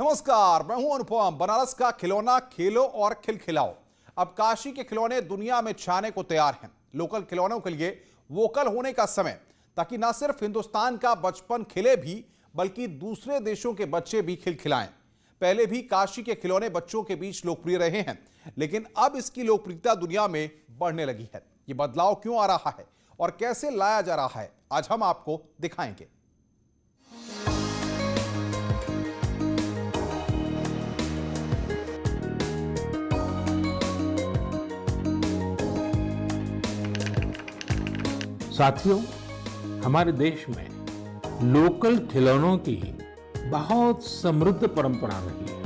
नमस्कार, मैं हूं अनुपम। बनारस का खिलौना खेलो और खिलखिलाओ अब काशी के खिलौने दुनिया में छाने को तैयार हैं। लोकल खिलौनों के लिए वोकल होने का समय, ताकि न सिर्फ हिंदुस्तान का बचपन खिले भी बल्कि दूसरे देशों के बच्चे भी खिलखिलाएं। पहले भी काशी के खिलौने बच्चों के बीच लोकप्रिय रहे हैं, लेकिन अब इसकी लोकप्रियता दुनिया में बढ़ने लगी है। ये बदलाव क्यों आ रहा है और कैसे लाया जा रहा है, आज हम आपको दिखाएंगे। साथियों, हमारे देश में लोकल खिलौनों की बहुत समृद्ध परंपरा रही है।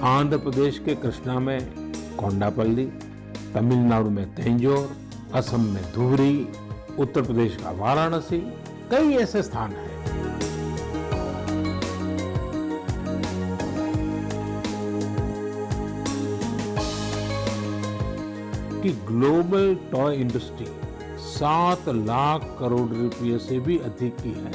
आंध्र प्रदेश के कृष्णा में कोंडापल्ली, तमिलनाडु में तंजौर, असम में धुबरी, उत्तर प्रदेश का वाराणसी, कई ऐसे स्थान हैं। कि global toy industry 7 lakh crore रुपए से भी अधिक की है।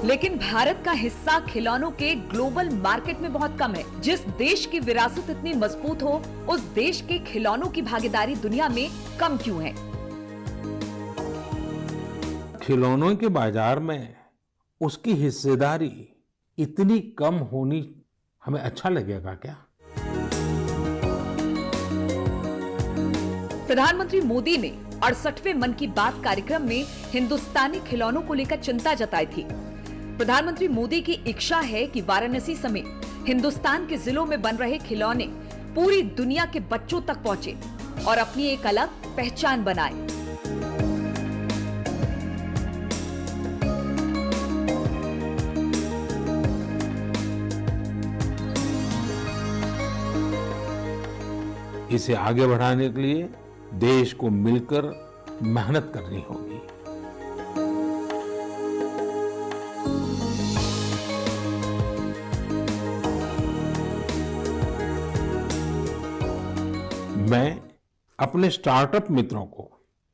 लेकिन भारत का हिस्सा खिलौनों के ग्लोबल मार्केट में बहुत कम है। जिस देश की विरासत इतनी मजबूत हो, उस देश के खिलौनों की भागीदारी दुनिया में कम क्यों है? खिलौनों के बाजार में उसकी हिस्सेदारी इतनी कम होनी हमें अच्छा लगेगा क्या? प्रधानमंत्री मोदी ने 68वें मन की बात कार्यक्रम में हिंदुस्तानी खिलौनों को लेकर चिंता जताई थी। प्रधानमंत्री मोदी की इच्छा है कि वाराणसी समेत हिंदुस्तान के जिलों में बन रहे खिलौने पूरी दुनिया के बच्चों तक पहुंचे और अपनी एक अलग पहचान बनाए। इसे आगे बढ़ाने के लिए देश को मिलकर मेहनत करनी होगी। मैं अपने स्टार्टअप मित्रों को,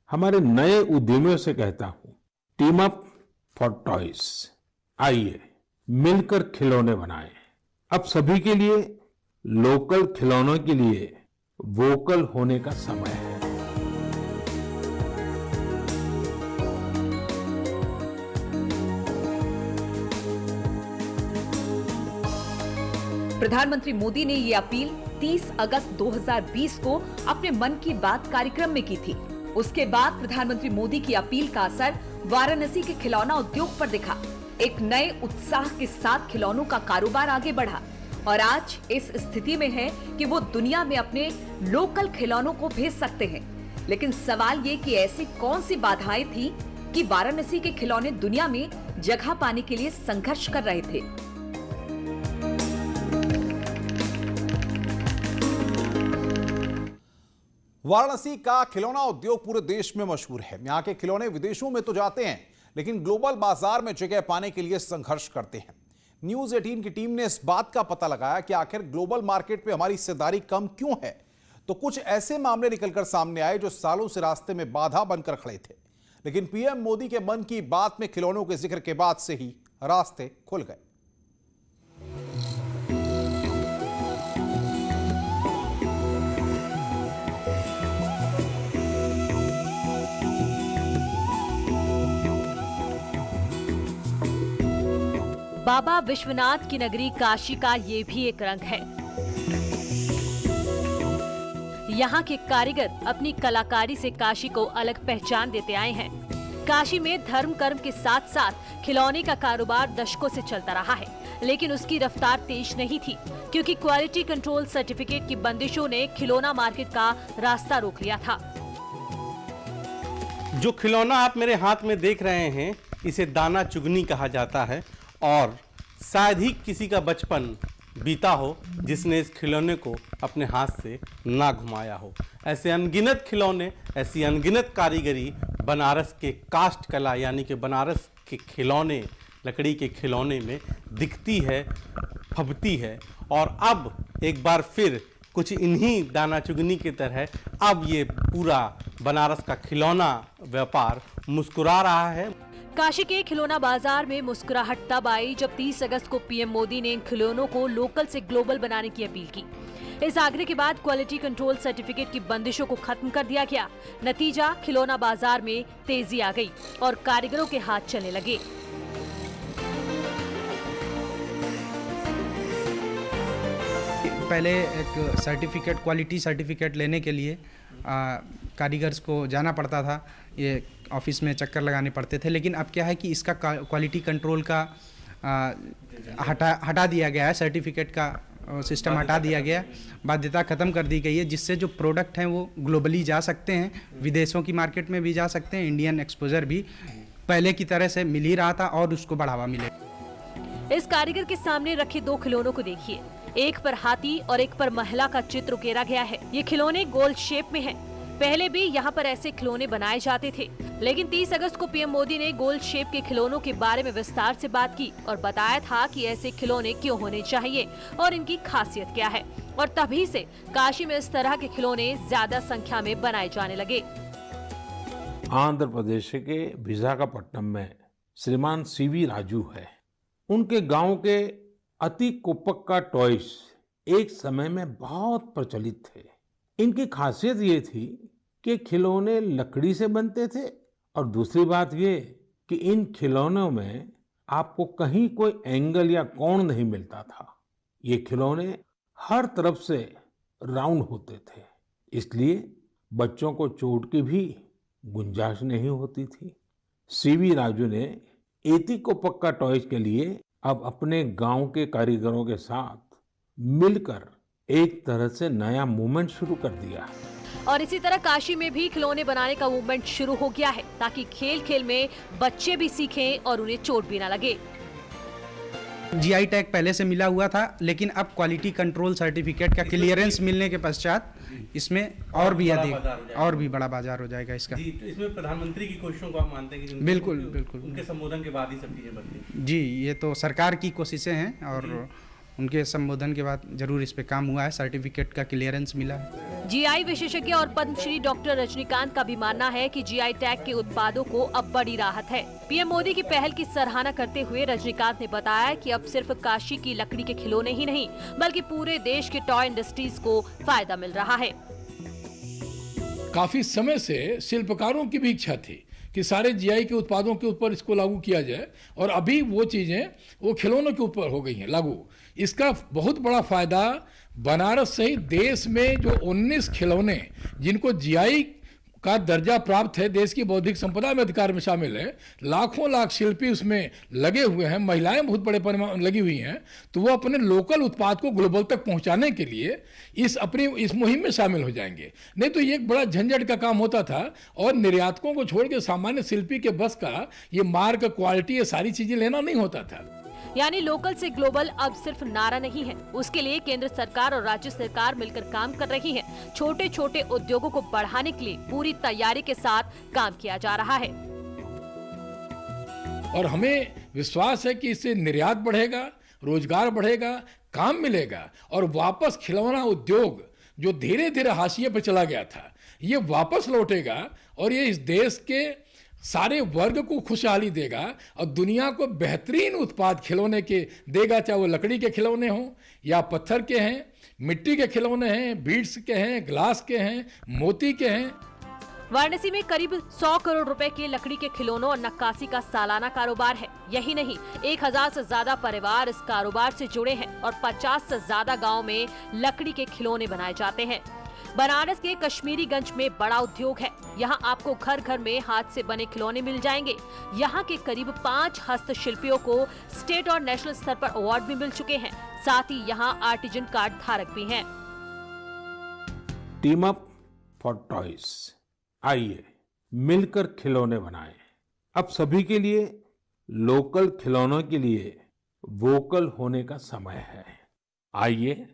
हमारे नए उद्यमियों से कहता हूं, टीम अप फॉर टॉयज। आइए मिलकर खिलौने बनाएं। अब सभी के लिए लोकल खिलौनों के लिए वोकल होने का समय है। प्रधानमंत्री मोदी ने ये अपील 30 अगस्त 2020 को अपने मन की बात कार्यक्रम में की थी। उसके बाद प्रधानमंत्री मोदी की अपील का असर वाराणसी के खिलौना उद्योग पर दिखा। एक नए उत्साह के साथ खिलौनों का कारोबार आगे बढ़ा और आज इस स्थिति में है कि वो दुनिया में अपने लोकल खिलौनों को भेज सकते हैं। लेकिन सवाल ये कि ऐसी कौन सी बाधाएं थी कि वाराणसी के खिलौने दुनिया में जगह पाने के लिए संघर्ष कर रहे थे। वाराणसी का खिलौना उद्योग पूरे देश में मशहूर है। यहाँ के खिलौने विदेशों में तो जाते हैं, लेकिन ग्लोबल बाजार में जगह पाने के लिए संघर्ष करते हैं। न्यूज 18 की टीम ने इस बात का पता लगाया कि आखिर ग्लोबल मार्केट में हमारी हिस्सेदारी कम क्यों है। तो कुछ ऐसे मामले निकलकर सामने आए जो सालों से रास्ते में बाधा बनकर खड़े थे, लेकिन पीएम मोदी के मन की बात में खिलौनों के जिक्र के बाद से ही रास्ते खुल गए। बाबा विश्वनाथ की नगरी काशी का ये भी एक रंग है। यहाँ के कारीगर अपनी कलाकारी से काशी को अलग पहचान देते आए हैं। काशी में धर्म कर्म के साथ साथ खिलौने का कारोबार दशकों से चलता रहा है, लेकिन उसकी रफ्तार तेज नहीं थी, क्योंकि क्वालिटी कंट्रोल सर्टिफिकेट की बंदिशों ने खिलौना मार्केट का रास्ता रोक लिया था। जो खिलौना आप मेरे हाथ में देख रहे हैं, इसे दाना चुगनी कहा जाता है और शायद ही किसी का बचपन बीता हो जिसने इस खिलौने को अपने हाथ से ना घुमाया हो। ऐसे अनगिनत खिलौने, ऐसी अनगिनत कारीगरी बनारस के काष्ठ कला यानी कि बनारस के खिलौने, लकड़ी के खिलौने में दिखती है। फबती है और अब एक बार फिर कुछ इन्हीं दाना चुगनी की तरह अब ये पूरा बनारस का खिलौना व्यापार मुस्कुरा रहा है। काशी के खिलौना बाजार में मुस्कुराहट तब आई जब 30 अगस्त को पीएम मोदी ने इन खिलौनों को लोकल से ग्लोबल बनाने की अपील की। इस आग्रह के बाद क्वालिटी कंट्रोल सर्टिफिकेट की बंदिशों को खत्म कर दिया गया। नतीजा, खिलौना बाजार में तेजी आ गई और कारीगरों के हाथ चलने लगे। पहले एक सर्टिफिकेट, क्वालिटी सर्टिफिकेट लेने के लिए कारीगर्स को जाना पड़ता था, ये ऑफिस में चक्कर लगाने पड़ते थे। लेकिन अब क्या है कि इसका क्वालिटी कंट्रोल का हटा दिया गया है, सर्टिफिकेट का सिस्टम हटा दिया गया, बाध्यता ख़त्म कर दी गई है, जिससे जो प्रोडक्ट हैं वो ग्लोबली जा सकते हैं, विदेशों की मार्केट में भी जा सकते हैं। इंडियन एक्सपोजर भी पहले की तरह से मिल ही रहा था और उसको बढ़ावा मिले। इस कारीगर के सामने रखे दो खिलौनों को देखिए, एक पर हाथी और एक पर महिला का चित्र उकेरा गया है। ये खिलौने गोल शेप में हैं। पहले भी यहाँ पर ऐसे खिलौने बनाए जाते थे, लेकिन 30 अगस्त को पीएम मोदी ने गोल शेप के खिलौनों के बारे में विस्तार से बात की और बताया था कि ऐसे खिलौने क्यों होने चाहिए और इनकी खासियत क्या है। और तभी से काशी में इस तरह के खिलौने ज्यादा संख्या में बनाए जाने लगे। आंध्र प्रदेश के विशाखापट्टनम में श्रीमान सीवी राजू है। उनके गांव के अति कोप्पका टॉयज एक समय में बहुत प्रचलित थे। इनकी खासियत ये थी कि खिलौने लकड़ी से बनते थे और दूसरी बात ये कि इन खिलौनों में आपको कहीं कोई एंगल या कोण नहीं मिलता था। ये खिलौने हर तरफ से राउंड होते थे, इसलिए बच्चों को चोट की भी गुंजाइश नहीं होती थी। सीवी राजू ने एती कोप्पका टॉयज के लिए अब अपने गांव के कारीगरों के साथ मिलकर एक तरह से नया मूवमेंट शुरू कर दिया। और इसी तरह काशी में भी खिलौने बनाने का मूवमेंट शुरू हो गया है, ताकि खेल खेल में बच्चे भी सीखें और उन्हें चोट भी ना लगे। जीआई टैग पहले से मिला हुआ था, लेकिन अब क्वालिटी कंट्रोल सर्टिफिकेट का क्लियरेंस मिलने के पश्चात इसमें और भी अधिक और भी बड़ा बाजार हो जाएगा इसका। जी, तो इसमें प्रधानमंत्री की कोशिशों को आप मानते हैं कि बिल्कुल बिल्कुल उनके संबोधन के बाद ही सब चीजें बनती हैं? जी, ये तो सरकार की कोशिशें हैं और उनके संबोधन के बाद जरूर इस पे काम हुआ है, सर्टिफिकेट का क्लियरेंस मिला है। जीआई विशेषज्ञ और पद्मश्री डॉक्टर रजनीकांत का भी मानना है कि जीआई टैग के उत्पादों को अब बड़ी राहत है। पीएम मोदी की पहल की सराहना करते हुए रजनीकांत ने बताया कि अब सिर्फ काशी की लकड़ी के खिलौने ही नहीं, बल्कि पूरे देश के टॉय इंडस्ट्रीज को फायदा मिल रहा है। काफी समय से शिल्पकारों की भी इच्छा थी कि सारे जीआई के उत्पादों के ऊपर इसको लागू किया जाए, और अभी वो चीजें वो खिलौनों के ऊपर हो गई हैं लागू। इसका बहुत बड़ा फायदा बनारस सहित देश में जो 19 खिलौने जिनको जीआई का दर्जा प्राप्त है, देश की बौद्धिक संपदा में अधिकार में शामिल है, लाखों लाख शिल्पी उसमें लगे हुए हैं, महिलाएं बहुत बड़े परिमाण लगी हुई हैं, तो वो अपने लोकल उत्पाद को ग्लोबल तक पहुंचाने के लिए इस मुहिम में शामिल हो जाएंगे। नहीं तो ये एक बड़ा झंझट का काम होता था, और निर्यातकों को छोड़ के सामान्य शिल्पी के बस का ये मार्क, क्वालिटी, ये सारी चीजें लेना नहीं होता था। यानी लोकल से ग्लोबल अब सिर्फ नारा नहीं है, उसके लिए केंद्र सरकार और राज्य सरकार मिलकर काम कर रही है। छोटे छोटे उद्योगों को बढ़ाने के लिए पूरी तैयारी के साथ काम किया जा रहा है। और हमें विश्वास है कि इससे निर्यात बढ़ेगा, रोजगार बढ़ेगा, काम मिलेगा, और वापस खिलौना उद्योग जो धीरे धीरे हाशिए पर चला गया था, ये वापस लौटेगा, और ये इस देश के सारे वर्ग को खुशहाली देगा और दुनिया को बेहतरीन उत्पाद खिलौने के देगा, चाहे वो लकड़ी के खिलौने हों या पत्थर के हैं, मिट्टी के खिलौने हैं, बीड्स के हैं, ग्लास के हैं, मोती के हैं। वाराणसी में करीब 100 करोड़ रुपए के लकड़ी के खिलौनों और नक्काशी का सालाना कारोबार है। यही नहीं, 1000 से ज्यादा परिवार इस कारोबार से जुड़े हैं और 50 से ज्यादा गाँव में लकड़ी के खिलौने बनाए जाते हैं। बनारस के कश्मीरीगंज में बड़ा उद्योग है। यहाँ आपको घर घर में हाथ से बने खिलौने मिल जाएंगे। यहाँ के करीब 5 हस्तशिल्पियों को स्टेट और नेशनल स्तर पर अवार्ड भी मिल चुके हैं। साथ ही यहाँ आर्टिजन कार्ड धारक भी हैं। टीम अप फॉर टॉयज, आइए मिलकर खिलौने बनाएं। अब सभी के लिए लोकल खिलौनों के लिए वोकल होने का समय है। आइए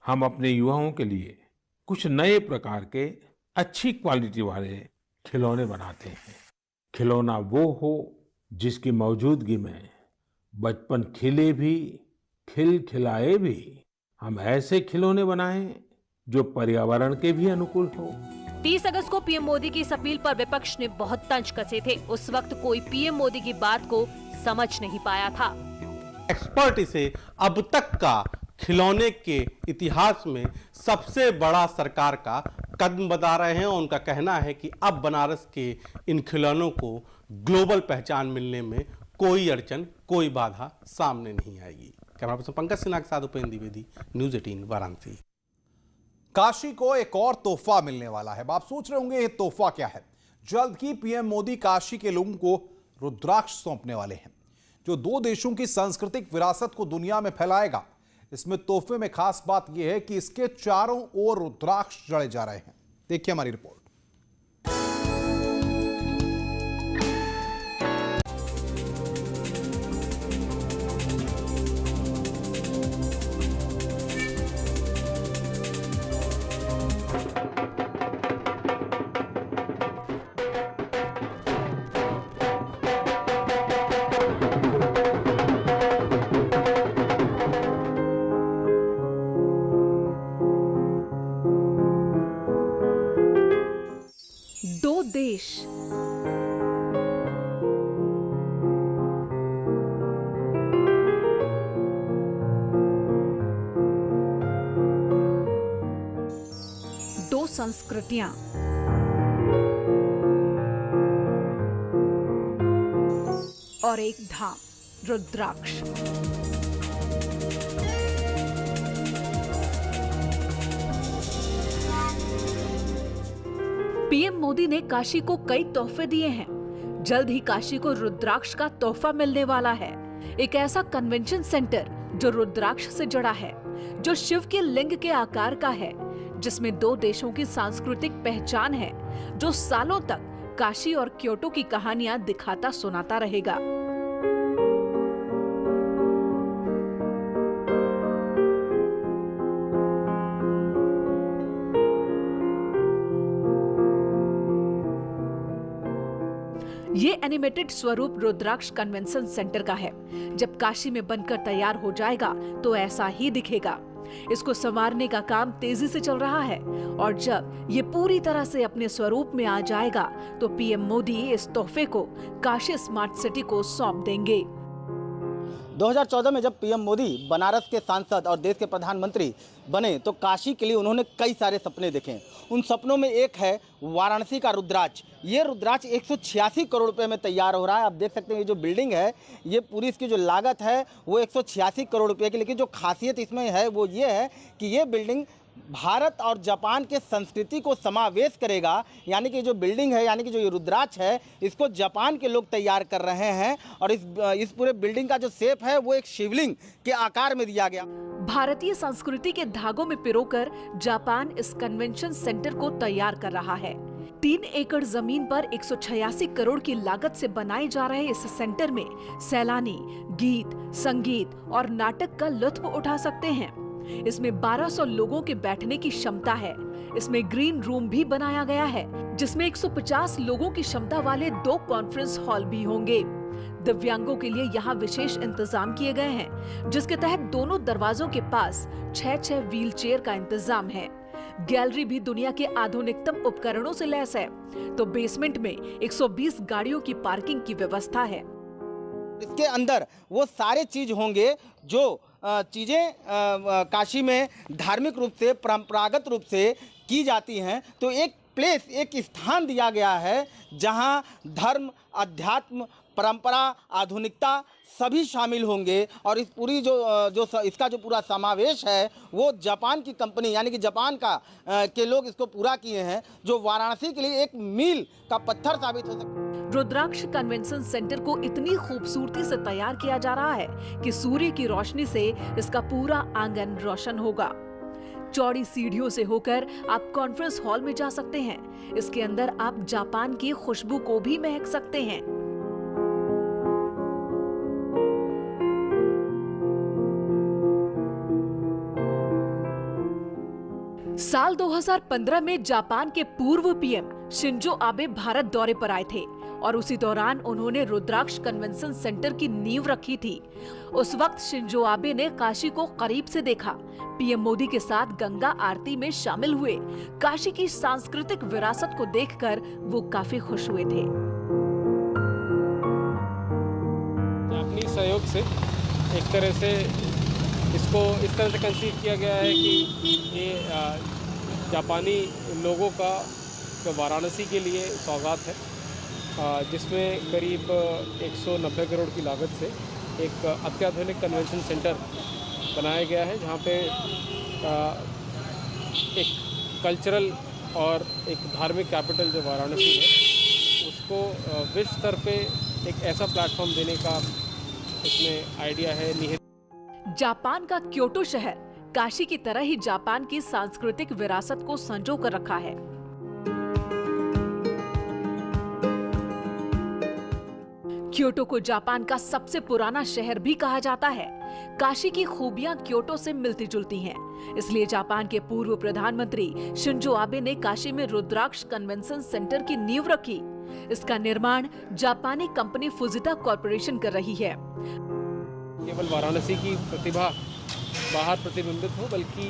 हम अपने युवाओं के लिए कुछ नए प्रकार के अच्छी क्वालिटी वाले खिलौने बनाते हैं। खिलौना वो हो जिसकी मौजूदगी में बचपन खिले भी खिलखिलाए भी हम ऐसे खिलौने बनाएं जो पर्यावरण के भी अनुकूल हो। 30 अगस्त को पीएम मोदी की इस अपील पर विपक्ष ने बहुत तंज कसे थे। उस वक्त कोई पीएम मोदी की बात को समझ नहीं पाया था। एक्सपर्ट इसे अब तक का खिलौने के इतिहास में सबसे बड़ा सरकार का कदम बता रहे हैं और उनका कहना है कि अब बनारस के इन खिलौनों को ग्लोबल पहचान मिलने में कोई अड़चन, कोई बाधा सामने नहीं आएगी। कैमरा पर्सन पंकज सिन्हा के साथ उपेंद्र द्विवेदी, न्यूज़ 18 वाराणसी। काशी को एक और तोहफा मिलने वाला है। आप सोच रहे होंगे ये तोहफा क्या है। जल्द ही पीएम मोदी काशी के लोगों को रुद्राक्ष सौंपने वाले हैं, जो दो देशों की सांस्कृतिक विरासत को दुनिया में फैलाएगा। इसमें तोहफे में खास बात यह है कि इसके चारों ओर रुद्राक्ष जड़े जा रहे हैं। देखिए हमारी रिपोर्ट। दो देश, दो संस्कृतियां, और एक धाम, रुद्राक्ष। पीएम मोदी ने काशी को कई तोहफे दिए हैं। जल्द ही काशी को रुद्राक्ष का तोहफा मिलने वाला है। एक ऐसा कन्वेंशन सेंटर जो रुद्राक्ष से जुड़ा है, जो शिव के लिंग के आकार का है, जिसमें दो देशों की सांस्कृतिक पहचान है, जो सालों तक काशी और क्योटो की कहानियां दिखाता सुनाता रहेगा। ये एनिमेटेड स्वरूप रुद्राक्ष कन्वेंशन सेंटर का है। जब काशी में बनकर तैयार हो जाएगा तो ऐसा ही दिखेगा। इसको संवारने का काम तेजी से चल रहा है और जब ये पूरी तरह से अपने स्वरूप में आ जाएगा तो पीएम मोदी इस तोहफे को काशी स्मार्ट सिटी को सौंप देंगे। 2014 में जब पीएम मोदी बनारस के सांसद और देश के प्रधानमंत्री बने तो काशी के लिए उन्होंने कई सारे सपने देखे। उन सपनों में एक है वाराणसी का रुद्राक्ष। ये रुद्राक्ष 186 करोड़ रुपए में तैयार हो रहा है। आप देख सकते हैं ये जो बिल्डिंग है, ये पूरी इसकी जो लागत है वो 186 करोड़ रुपए की। लेकिन जो खासियत इसमें है वो ये है कि ये बिल्डिंग भारत और जापान के संस्कृति को समावेश करेगा। यानी कि जो बिल्डिंग है, यानी कि जो ये रुद्राक्ष है, इसको जापान के लोग तैयार कर रहे हैं और इस पूरे बिल्डिंग का जो शेप है वो एक शिवलिंग के आकार में दिया गया। भारतीय संस्कृति के धागों में पिरोकर जापान इस कन्वेंशन सेंटर को तैयार कर रहा है। 3 एकड़ जमीन पर 186 करोड़ की लागत से बनाए जा रहे इस सेंटर में सैलानी गीत, संगीत और नाटक का लुत्फ उठा सकते हैं। इसमें 1200 लोगों के बैठने की क्षमता है। इसमें ग्रीन रूम भी बनाया गया है, जिसमें 150 लोगों की क्षमता वाले 2 कॉन्फ्रेंस हॉल भी होंगे। दिव्यांगों के लिए यहाँ विशेष इंतजाम किए गए हैं, जिसके तहत दोनों दरवाजों के पास 6 व्हील चेयर का इंतजाम है। गैलरी भी दुनिया के आधुनिकतम उपकरणों से लैस है। तो बेसमेंट में 120 गाड़ियों की पार्किंग की व्यवस्था है। इसके अंदर वो सारे चीज होंगे जो चीजें काशी में धार्मिक रूप से, परंपरागत रूप से की जाती हैं। तो एक प्लेस, एक स्थान दिया गया है जहां धर्म, अध्यात्म, परंपरा, आधुनिकता सभी शामिल होंगे। और इस पूरी इसका जो पूरा समावेश है वो जापान की कंपनी, यानी कि जापान के लोग इसको पूरा किए हैं, जो वाराणसी के लिए एक मील का पत्थर साबित हो सकता है। रुद्राक्ष कन्वेंशन सेंटर को इतनी खूबसूरती से तैयार किया जा रहा है कि सूर्य की रोशनी से इसका पूरा आंगन रोशन होगा। चौड़ी सीढ़ियों से होकर आप कॉन्फ्रेंस हॉल में जा सकते हैं। इसके अंदर आप जापान की खुशबू को भी महक सकते हैं। साल 2015 में जापान के पूर्व पीएम शिंजो आबे भारत दौरे पर आए थे और उसी दौरान उन्होंने रुद्राक्ष कन्वेंशन सेंटर की नींव रखी थी। उस वक्त शिंजो आबे ने काशी को करीब से देखा, पीएम मोदी के साथ गंगा आरती में शामिल हुए। काशी की सांस्कृतिक विरासत को देखकर वो काफी खुश हुए थे। अपनी सहयोग से एक तरह से इसको इस तरह से कंसीव किया गया है कि ये जापानी लोगों का वाराणसी के लिए सौगात है, जिसमें करीब 190 करोड़ की लागत से एक अत्याधुनिक कन्वेंशन सेंटर बनाया गया है, जहाँ पे एक कल्चरल और एक धार्मिक कैपिटल जो वाराणसी है उसको विश्व स्तर पे एक ऐसा प्लेटफॉर्म देने का इसमें आइडिया है निहित। जापान का क्योटो शहर काशी की तरह ही जापान की सांस्कृतिक विरासत को संजो कर रखा है। क्योटो को जापान का सबसे पुराना शहर भी कहा जाता है। काशी की खूबियां क्योटो से मिलती जुलती हैं, इसलिए जापान के पूर्व प्रधानमंत्री शिंजो आबे ने काशी में रुद्राक्ष कन्वेंशन सेंटर की नींव रखी। इसका निर्माण जापानी कंपनी फुजिता कॉर्पोरेशन कर रही है। केवल वाराणसी की प्रतिभा बाहर प्रतिबिंबित हो, बल्कि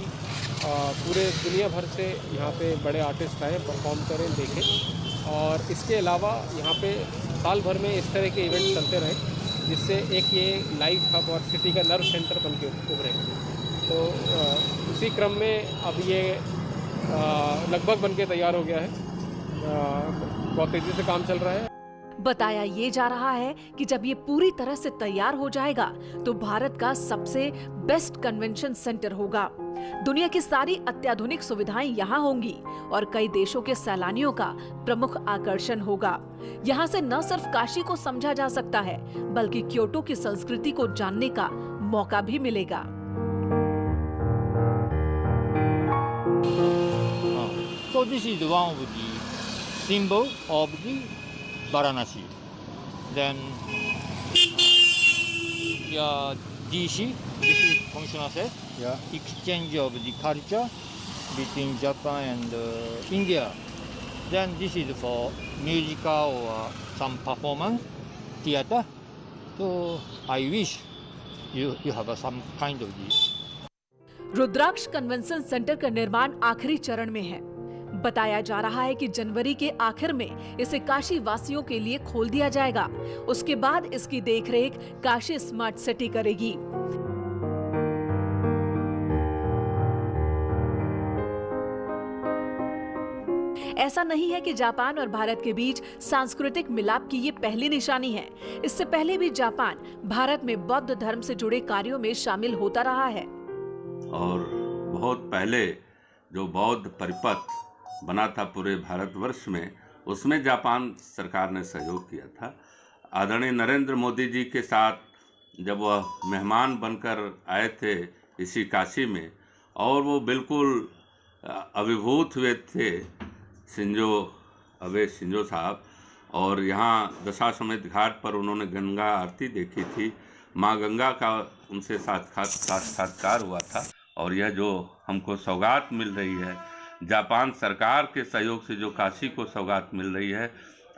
पूरे दुनिया भर से यहाँ पे बड़े आर्टिस्ट आए, परफॉर्म करें, देखें। और इसके अलावा यहाँ पे साल भर में इस तरह के इवेंट चलते रहे, जिससे एक ये लाइफ हब और सिटी का नर्व सेंटर बन के उभरे। तो उसी क्रम में अब ये लगभग बन के तैयार हो गया है, बहुत तेजी से काम चल रहा है। बताया ये जा रहा है कि जब ये पूरी तरह से तैयार हो जाएगा तो भारत का सबसे बेस्ट कन्वेंशन सेंटर होगा। दुनिया की सारी अत्याधुनिक सुविधाएं यहाँ होंगी और कई देशों के सैलानियों का प्रमुख आकर्षण होगा। यहाँ से न सिर्फ काशी को समझा जा सकता है, बल्कि क्योटो की संस्कृति को जानने का मौका भी मिलेगा। So this is one of the symbol of the Varanasi. Then DC, this is functional set. Exchange of the culture between Japan and India. Then this is for musical or some performance, theater. So I wish you have some kind of this. Rudraksh convention centre का निर्माण आखिरी चरण में है। बताया जा रहा है कि जनवरी के आखिर में इसे काशी वासियों के लिए खोल दिया जाएगा। उसके बाद इसकी देखरेख काशी स्मार्ट सिटी करेगी। ऐसा नहीं है कि जापान और भारत के बीच सांस्कृतिक मिलाप की ये पहली निशानी है। इससे पहले भी जापान भारत में बौद्ध धर्म से जुड़े कार्यों में शामिल होता रहा है। और बहुत पहले जो बौद्ध परिपथ बना था पूरे भारतवर्ष में, उसमें जापान सरकार ने सहयोग किया था। आदरणीय नरेंद्र मोदी जी के साथ जब वह मेहमान बनकर आए थे इसी काशी में, और वो बिल्कुल अभिभूत हुए थे शिंजो साहब, और यहाँ दशाश्वमेध घाट पर उन्होंने गंगा आरती देखी थी। माँ गंगा का उनसे साक्षात्कार हुआ था। और यह जो हमको सौगात मिल रही है जापान सरकार के सहयोग से, जो काशी को सौगात मिल रही है,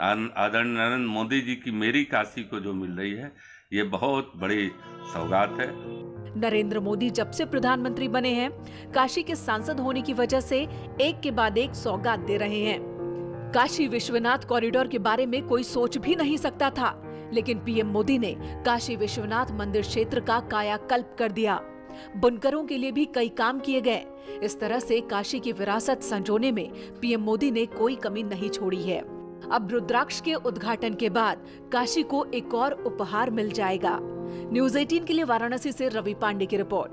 आदरणीय नरेंद्र मोदी जी की मेरी काशी को जो मिल रही है, ये बहुत बड़ी सौगात है। नरेंद्र मोदी जब से प्रधानमंत्री बने हैं, काशी के सांसद होने की वजह से एक के बाद एक सौगात दे रहे हैं। काशी विश्वनाथ कॉरिडोर के बारे में कोई सोच भी नहीं सकता था, लेकिन पीएम मोदी ने काशी विश्वनाथ मंदिर क्षेत्र का कायाकल्प कर दिया। बुनकरों के लिए भी कई काम किए गए। इस तरह से काशी की विरासत संजोने में पीएम मोदी ने कोई कमी नहीं छोड़ी है। अब रुद्राक्ष के उद्घाटन के बाद काशी को एक और उपहार मिल जाएगा। न्यूज़ 18 के लिए वाराणसी से रवि पांडे की रिपोर्ट।